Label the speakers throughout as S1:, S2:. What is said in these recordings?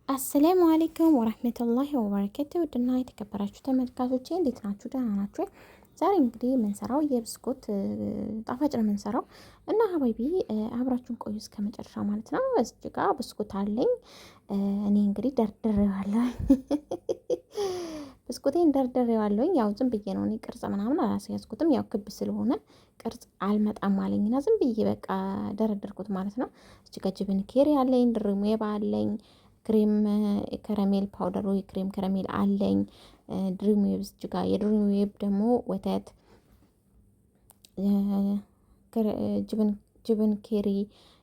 S1: አሰላሙ አለይኩም ወራህመቱላሂ ወበረካቱ። ውድና የተከበራችሁ ተመልካቾቼ እንዴት ናችሁ? ደህና ናችሁ? ዛሬ እንግዲህ የምንሰራው የብስኩት ጣፋጭ ነው የምንሰራው እና ሀባይቢ አብራችሁን ቆዩ እስከ መጨረሻ ማለት ነው። እዚህ ጋር ብስኩት አለኝ። እኔ እንግዲህ ደርድሬዋለሁ። ብስኩቴን ደርድሬዋለሁኝ። ያው ዝም ብዬ ነው፣ እኔ ቅርጽ ምናምን አላስያዝኩትም። ያው ክብ ስለሆነ ቅርጽ አልመጣም አለኝና ዝም ብዬ በቃ ደረደርኩት ማለት ነው። እዚህ ጋር ጅብን ኬሪ አለኝ፣ ድርሜባ አለኝ፣ ክሬም ከረሜል ፓውደሩ የክሬም ከረሜል አለኝ። ድሪም ዌብ እዚህ ጋር የድሪም ዌብ ደግሞ ወተት፣ ጅብን ኬሪ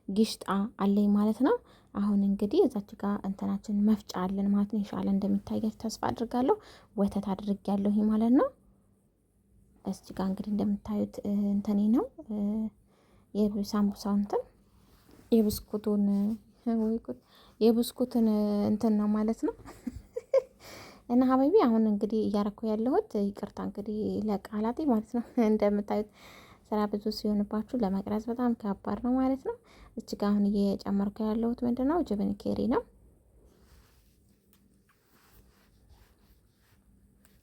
S1: ጊሽጣ አለኝ ማለት ነው። አሁን እንግዲህ እዛች ጋር እንትናችን መፍጫ አለን ማለት ነው። ኢንሻአላ እንደሚታያችሁ ተስፋ አድርጋለሁ። ወተት አድርጌያለሁ ማለት ነው። እዚህ ጋር እንግዲህ እንደምታዩት እንትኔ ነው የሳምቡሳው እንትን የብስኩቱን የብስኩትን እንትን ነው ማለት ነው። እና ሀባይቢ አሁን እንግዲህ እያረኩ ያለሁት ይቅርታ እንግዲህ ለቃላቴ ማለት ነው። እንደምታዩት ስራ ብዙ ሲሆንባችሁ ለመቅረጽ በጣም ከባድ ነው ማለት ነው። እዚህ ጋር አሁን እየጨመርኩ ያለሁት ምንድነው ጅብን ኬሪ ነው።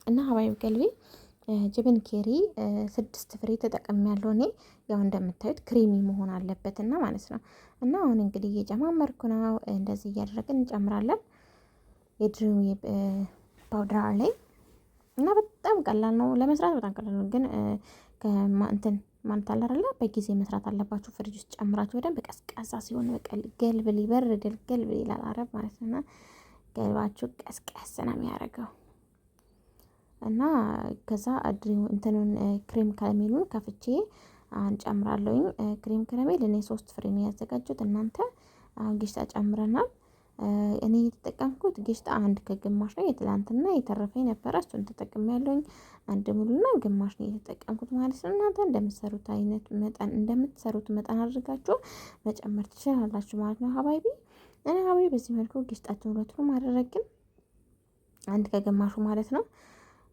S1: እና ሀባይብ ገልቢ ጅብን ኬሪ 6 ፍሬ ተጠቅሜያለሁ እኔ። ያው እንደምታዩት ክሬሚ መሆን አለበት እና ማለት ነው። እና አሁን እንግዲህ እየጨማመርኩ ነው። እንደዚህ እያደረግን እንጨምራለን። የድሪም ፓውደር አለኝ እና በጣም ቀላል ነው ለመስራት፣ በጣም ቀላል ነው። ግን እንትን ማለት አለ አይደለ፣ በጊዜ መስራት አለባችሁ። ፍሪጅ ውስጥ ጨምራችሁ በደንብ ቀዝቃዛ ሲሆን በቀል ገልብ ሊበርድል ገልብ ይላል አረብ ማለት ነው። እና ገልባችሁ ቀዝቀዝ ነው የሚያደርገው። እና ከዛ እንትኑን ክሬም ከረሜሉን ከፍቼ እንጨምራለሁኝ። ክሬም ከረሜል እኔ 3 ፍሬ ነው ያዘጋጀሁት። እናንተ አሁን ጊሽጣ ጨምረናል። እኔ የተጠቀምኩት ጊሽጣ 1 ከግማሽ ነው። የትላንትና የተረፈኝ ነበረ፣ እሱን ተጠቅሜያለሁኝ። 1 ሙሉና ግማሽ ነው የተጠቀምኩት ማለት ነው። እናንተ እንደምትሰሩት አይነት መጠን አድርጋችሁ መጨመር ትችላላችሁ ማለት ነው ሀባይቢ። እኔ ሀባይቢ በዚህ መልኩ ጊሽጣችሁን ሁለቱንም አደረግን፣ 1 ከግማሹ ማለት ነው።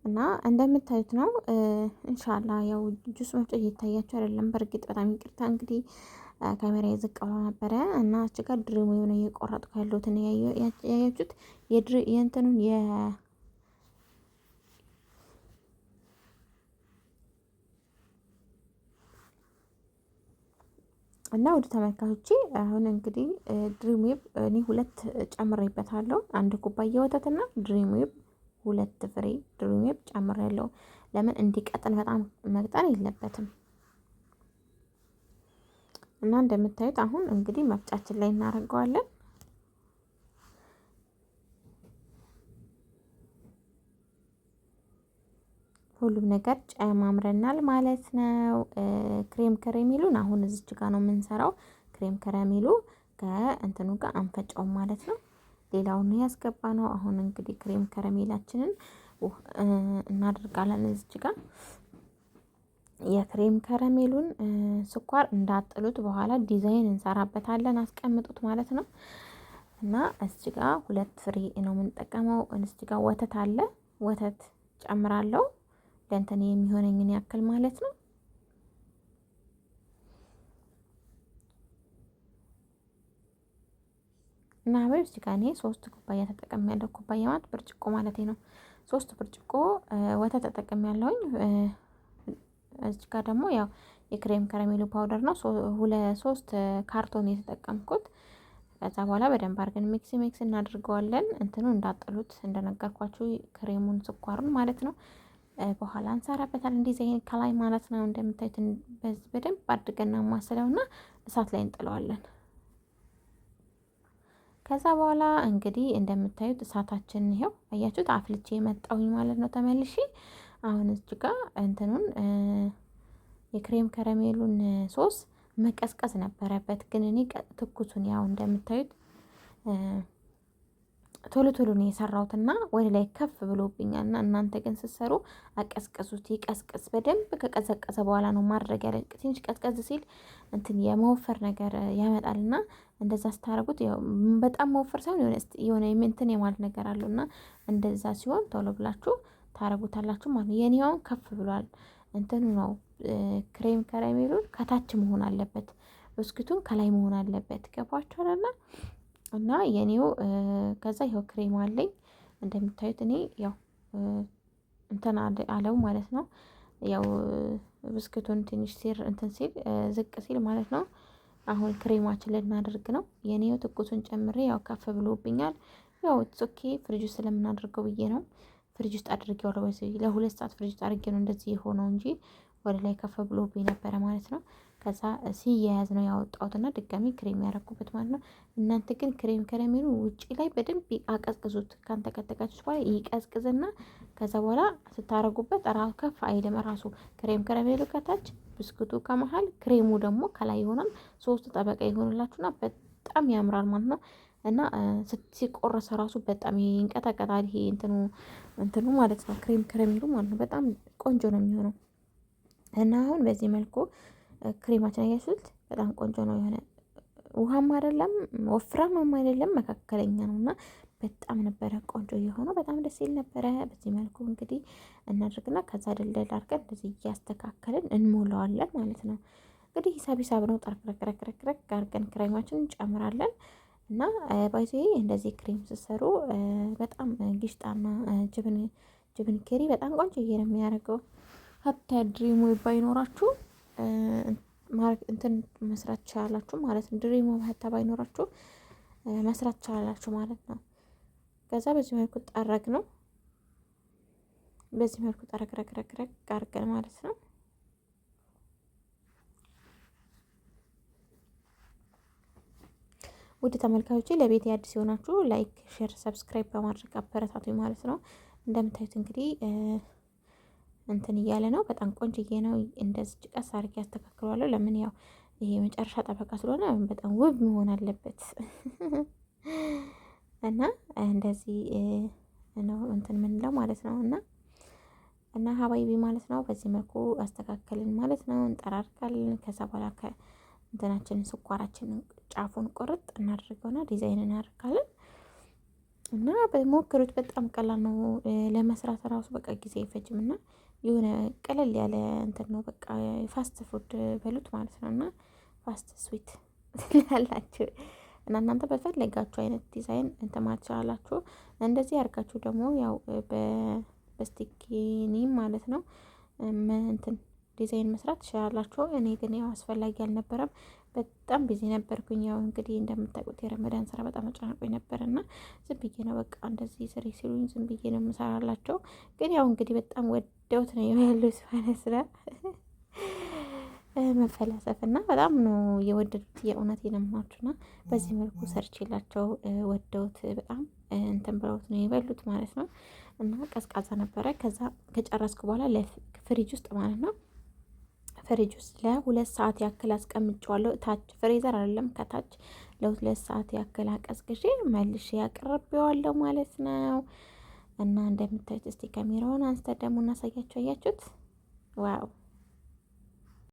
S1: እና እንደምታዩት ነው። ኢንሻአላህ ያው ጁስ መፍጨት እየታያችሁ አይደለም። በእርግጥ በጣም ይቅርታ እንግዲህ ካሜራ የዘቀው ነበረ እና አስቸጋሪ ድሪም የሆነ እየቆረጥኩ ያለሁት እኔ ያያችሁት የእንትኑን እና ወደ ተመልካቾቼ አሁን እንግዲህ ድሪም ዌብ እኔ 2 ጨምሬበታለሁ። 1 ኩባያ ወተትና ድሪም ዌብ 2 ፍሬ ድሪም ዌብ ጨምሬያለሁ። ለምን እንዲቀጥን በጣም መቅጠን የለበትም። እና እንደምታዩት አሁን እንግዲህ መፍጫችን ላይ እናደርገዋለን። ሁሉም ነገር ጨማምረናል ማለት ነው። ክሬም ከረሜሉን አሁን እዚች ጋር ነው የምንሰራው። ክሬም ከረሜሉ ከእንትኑ ጋር አንፈጫውም ማለት ነው። ሌላውን ያስገባ ነው። አሁን እንግዲህ ክሬም ከረሜላችንን እናደርጋለን እዚች ጋር። የክሬም ከረሜሉን ስኳር እንዳጥሉት በኋላ ዲዛይን እንሰራበታለን፣ አስቀምጡት ማለት ነው። እና እዚህ ጋር 2 ፍሬ ነው የምንጠቀመው። እዚህ ጋር ወተት አለ፣ ወተት ጨምራለሁ ለእንትን የሚሆነኝን ያክል ማለት ነው። እና አበብ እዚህ ጋር እኔ 3 ኩባያ ተጠቅሜያለሁ። ኩባያ ማለት ብርጭቆ ማለት ነው። 3 ብርጭቆ ወተት ተጠቅሜያለሁኝ። እዚህ ጋር ደግሞ ያው የክሬም ከረሜሉ ፓውደር ነው 3 ካርቶን የተጠቀምኩት። ከዛ በኋላ በደንብ አድርገን ሚክስ እናድርገዋለን። እንትኑ እንዳጥሉት እንደነገርኳችሁ ክሬሙን ስኳሩን ማለት ነው። በኋላ እንሰራበታለን ዲዛይን ከላይ ማለት ነው። እንደምታዩት በዚህ በደንብ አድርገን ነው ማሰለውና እሳት ላይ እንጥለዋለን። ከዛ በኋላ እንግዲህ እንደምታዩት እሳታችን ይሄው አያችሁት፣ አፍልቼ የመጣውኝ ማለት ነው ተመልሼ። አሁን እዚህ ጋር እንትኑን የክሬም ከረሜሉን ሶስ መቀዝቀዝ ነበረበት፣ ግን እኔ ትኩሱን ያው እንደምታዩት ቶሎ ቶሎ ነው የሰራሁትና ወደ ላይ ከፍ ብሎብኛልና እናንተ ግን ስትሰሩ አቀዝቀዙት። ይቀዝቅዝ በደንብ ከቀዘቀዘ በኋላ ነው ማድረግ ያለ። ትንሽ ቀዝቀዝ ሲል እንትን የመወፈር ነገር ያመጣልና እንደዛ ስታረጉት ያው በጣም መወፈር ሳይሆን የሆነ እንትን የማለት ነገር አለውና እንደዛ ሲሆን ቶሎ ብላችሁ ታረጉታላችሁ ማለት ነው። የኔውን ከፍ ብሏል እንትኑ ነው። ክሬም ከረሜሉን ከታች መሆን አለበት፣ ብስኩቱን ከላይ መሆን አለበት። ገባችሁ አይደል? እና የኔው ከዛ ይኸው ክሬም አለኝ እንደምታዩት። እኔ ያው እንትን አለው ማለት ነው። ያው ብስኩቱን ትንሽ ሲር እንትን ሲል ዝቅ ሲል ማለት ነው። አሁን ክሬማችን ልናደርግ ነው። የኔው ትኩሱን ጨምሬ ያው ከፍ ብሎብኛል። ያው ኦኬ ፍሪጅ ውስጥ ስለምናደርገው ብዬ ነው ፍሪጅ ውስጥ አድርጌዋለሁ። ለ2 ሰዓት ፍሪጅ ውስጥ አድርጌ ነው እንደዚህ የሆነው እንጂ ወደ ላይ ከፍ ብሎብኝ ነበረ ማለት ነው። ከዛ ሲያያዝ ነው ያወጣሁትና ድጋሚ ክሬም ያደረኩበት ማለት ነው። እናንተ ግን ክሬም ከረሜሉ ውጪ ላይ በደንብ አቀዝቅዙት። ካንተከተካችሁት በኋላ ይቀዝቅዝና ከዛ በኋላ ስታረጉበት ራሱ ከፍ አይልም። ራሱ ክሬም ከረሜሉ ከታች ብስኩቱ ከመሀል ክሬሙ ደግሞ ከላይ ይሆናል። 3 ጠበቃ ይሆንላችሁና በጣም ያምራል ማለት ነው። እና ሲቆረሰ ራሱ በጣም ይንቀጠቀጣል። ይሄ እንትኑ ማለት ነው ክሬም ከረሜሉ ማለት ነው። በጣም ቆንጆ ነው የሚሆነው። እና አሁን በዚህ መልኩ ክሬማችን አያችሁት በጣም ቆንጆ ነው። የሆነ ውሃም አይደለም ወፍራምም አይደለም መካከለኛ ነው። እና በጣም ነበረ ቆንጆ የሆነው በጣም ደስ ይል ነበረ። በዚህ መልኩ እንግዲህ እናድርግና ከዛ ደልደል አድርገን እንደዚህ እያስተካከልን እንሞላዋለን ማለት ነው። እንግዲህ ሂሳብ ነው። ጠርቅረቅረቅረቅ አድርገን ክሬማችን እንጨምራለን። እና ባይዜ እንደዚህ ክሬም ስትሰሩ በጣም ጊሽጣና ጅብን ኬሪ በጣም ቆንጆዬ ነው የሚያደርገው። ሀታ ድሪሞ ባይኖራችሁ እንትን መስራት ትችላላችሁ ማለት ነው። ድሪሞ ሀታ ባይኖራችሁ መስራት ትችላላችሁ ማለት ነው። ከዛ በዚህ መልኩ ጠረግ ነው። በዚህ መልኩ ጠረግረግረግረግ አድርገን ማለት ነው። ውድ ተመልካቾቼ ለቤት አዲስ የሆናችሁ ላይክ፣ ሼር፣ ሰብስክራይብ በማድረግ አበረታቱኝ ማለት ነው። እንደምታዩት እንግዲህ እንትን እያለ ነው። በጣም ቆንጆዬ ነው። እንደዚህ ቀስ አድርጌ ያስተካክለዋለሁ። ለምን ያው ይሄ መጨረሻ ጠበቃ ስለሆነ በጣም ውብ መሆን አለበት እና እንደዚህ ነው እንትን የምንለው ማለት ነው። እና ሀባይቢ ማለት ነው። በዚህ መልኩ አስተካከልን ማለት ነው። እንጠራርጋለን። ከዛ በኋላ እንትናችንን ስኳራችንን ጫፉን ቁርጥ እናደርገውና ዲዛይን እናደርጋለን። እና በሞክሩት በጣም ቀላል ነው ለመስራት ራሱ በቃ ጊዜ አይፈጅም። እና የሆነ ቀለል ያለ እንትን ነው በቃ ፋስት ፉድ በሉት ማለት ነው። እና ፋስት ስዊት ትላላችሁ እና እናንተ በፈለጋችሁ አይነት ዲዛይን እንትን ማለት ትችላላችሁ። እንደዚህ አድርጋችሁ ደግሞ ያው በስቲኪኒም ማለት ነው እንትን ዲዛይን መስራት ትችላላችሁ። እኔ ግን ያው አስፈላጊ አልነበረም። በጣም ቢዚ ነበርኩኝ። ያው እንግዲህ እንደምታውቁት የረመዳን ስራ በጣም አጨናቆኝ ነበር እና ዝም ብዬ ነው በቃ እንደዚህ ስሪ ሲሉኝ ዝም ብዬ ነው የምሰራላቸው። ግን ያው እንግዲህ በጣም ወደውት ነው ያሉት ማለት ነው። መፈላሰፍ እና በጣም ነው የወደዱት። የእውነቴን ነው የምላችሁና በዚህ መልኩ ሰርቼላቸው ወደውት በጣም እንትን ብለውት ነው የበሉት ማለት ነው። እና ቀዝቃዛ ነበረ። ከዛ ከጨረስኩ በኋላ ለፍሪጅ ውስጥ ማለት ነው ፍሪጅ ውስጥ ለ2 ሰዓት ያክል አስቀምጬዋለሁ። ታች ፍሬዘር አይደለም ከታች ለ2 ሰዓት ያክል አቀዝቅዤ መልሼ ያቀርቤዋለሁ ማለት ነው። እና እንደምታዩት እስቲ ካሜራውን አንስተን ደግሞ እናሳያቸው። አያችሁት? ዋው